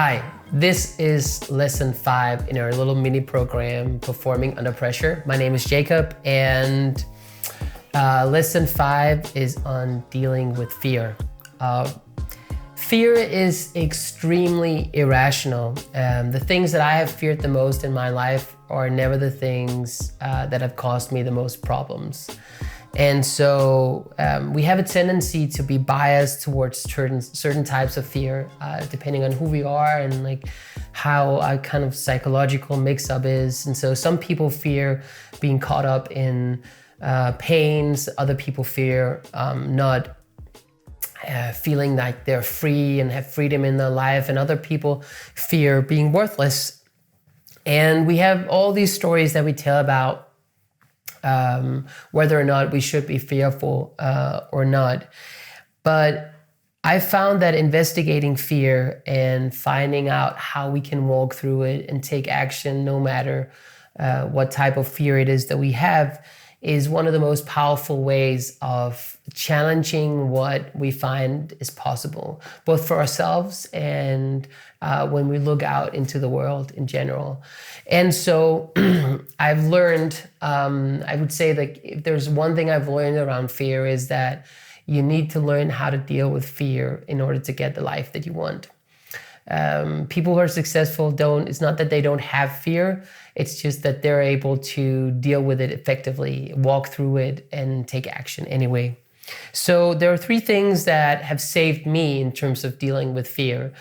Hi, this is lesson 5 in our little mini program, Performing Under Pressure. My name is Jacob, and lesson 5 is on dealing with fear. Fear is extremely irrational. The things that I have feared the most in my life are never the things that have caused me the most problems. And so we have a tendency to be biased towards certain types of fear, depending on who we are and like how our kind of psychological mix-up is. And so some people fear being caught up in pains. Other people fear not feeling like they're free and have freedom in their life. And other people fear being worthless. And we have all these stories that we tell about whether or not we should be fearful or not. But I found that investigating fear and finding out how we can walk through it and take action no matter what type of fear it is that we have is one of the most powerful ways of challenging what we find is possible, both for ourselves and when we look out into the world in general. And so I've learned, I would say that if there's one thing I've learned around fear is that you need to learn how to deal with fear in order to get the life that you want. People who are successful it's not that they don't have fear, it's just that they're able to deal with it effectively, walk through it, and take action anyway. So there are 3 things that have saved me in terms of dealing with fear.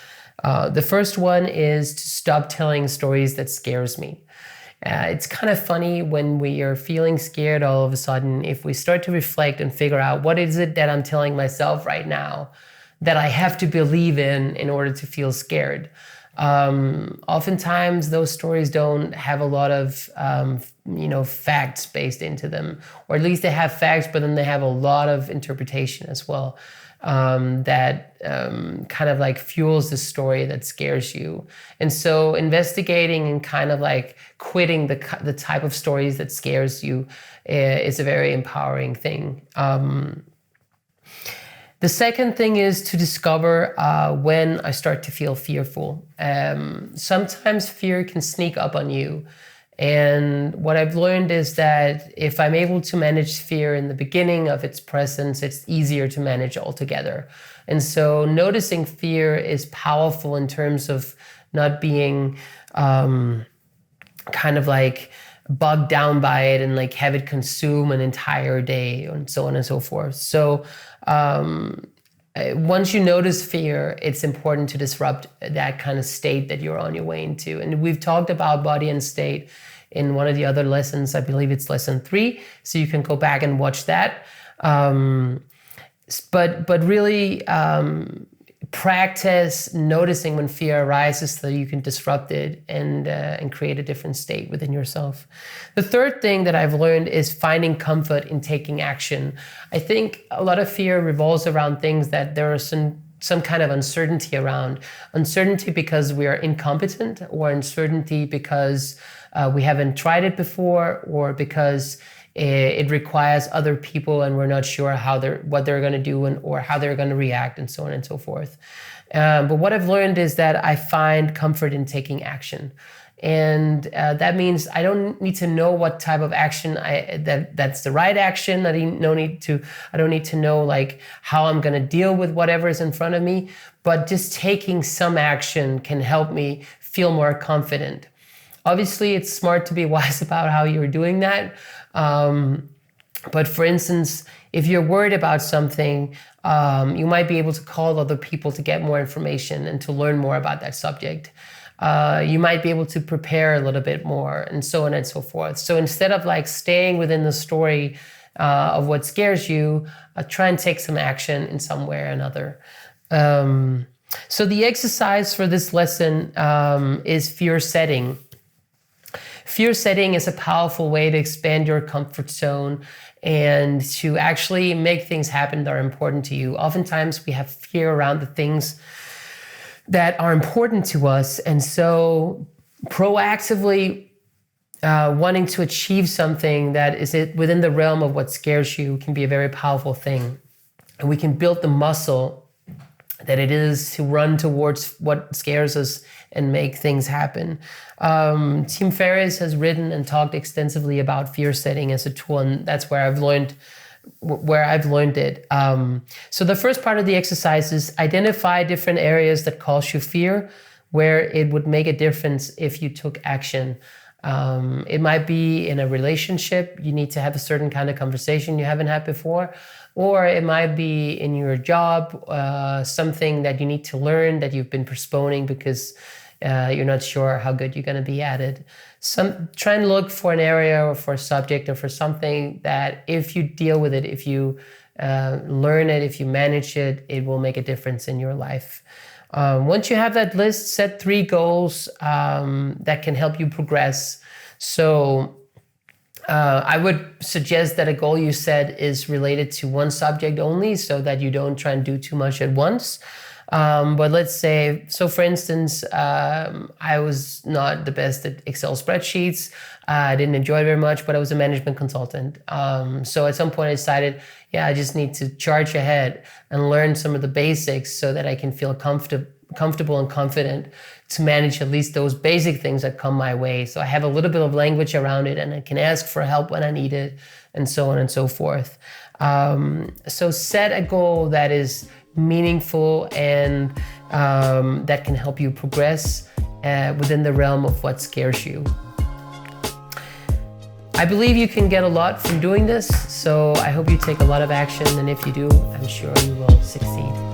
The first one is to stop telling stories that scares me. It's kind of funny when we are feeling scared all of a sudden, if we start to reflect and figure out what is it that I'm telling myself right now that I have to believe in order to feel scared. Oftentimes those stories don't have a lot of facts based into them, or at least they have facts, but then they have a lot of interpretation as well that kind of like fuels the story that scares you. And so investigating and kind of like quitting the type of stories that scares you is a very empowering thing. The second thing is to discover when I start to feel fearful. Sometimes fear can sneak up on you. And what I've learned is that if I'm able to manage fear in the beginning of its presence, it's easier to manage altogether. And so noticing fear is powerful in terms of not being kind of like bogged down by it and like have it consume an entire day and so on and so forth. So once you notice fear, it's important to disrupt that kind of state that you're on your way into. And we've talked about body and state in one of the other lessons. I believe it's lesson 3. So you can go back and watch that. But really practice noticing when fear arises so that you can disrupt it and create a different state within yourself. The third thing that I've learned is finding comfort in taking action. I think a lot of fear revolves around things that there are some kind of uncertainty around. Uncertainty because we are incompetent, or uncertainty because we haven't tried it before, or because it requires other people and we're not sure what they're going to do or how they're going to react, and so on and so forth. But what I've learned is that I find comfort in taking action. And that means I don't need to know what type of action that's the right action. I don't need to know like how I'm going to deal with whatever is in front of me, but just taking some action can help me feel more confident. Obviously, it's smart to be wise about how you're doing that. But for instance, if you're worried about something, you might be able to call other people to get more information and to learn more about that subject. You might be able to prepare a little bit more, and so on and so forth. So instead of like staying within the story of what scares you, try and take some action in some way or another. So the exercise for this lesson is fear setting. Fear setting is a powerful way to expand your comfort zone and to actually make things happen that are important to you. Oftentimes we have fear around the things that are important to us. And so proactively wanting to achieve something that is within the realm of what scares you can be a very powerful thing. And we can build the muscle that it is to run towards what scares us and make things happen. Tim Ferriss has written and talked extensively about fear setting as a tool, and that's where I've learned it. So the first part of the exercise is identify different areas that cause you fear, where it would make a difference if you took action. It might be in a relationship, you need to have a certain kind of conversation you haven't had before, or it might be in your job, something that you need to learn that you've been postponing because you're not sure how good you're going to be at it. Try and look for an area or for a subject or for something that if you deal with it, if you learn it, if you manage it, it will make a difference in your life. Once you have that list, set 3 goals that can help you progress. So I would suggest that a goal you set is related to one subject only so that you don't try and do too much at once. But let's say, so for instance, I was not the best at Excel spreadsheets. I didn't enjoy it very much, but I was a management consultant. So at some point I decided, I just need to charge ahead and learn some of the basics so that I can feel comfortable and confident to manage at least those basic things that come my way. So I have a little bit of language around it and I can ask for help when I need it and so on and so forth. So set a goal that is meaningful and that can help you progress within the realm of what scares you. I believe you can get a lot from doing this, so I hope you take a lot of action, and if you do, I'm sure you will succeed.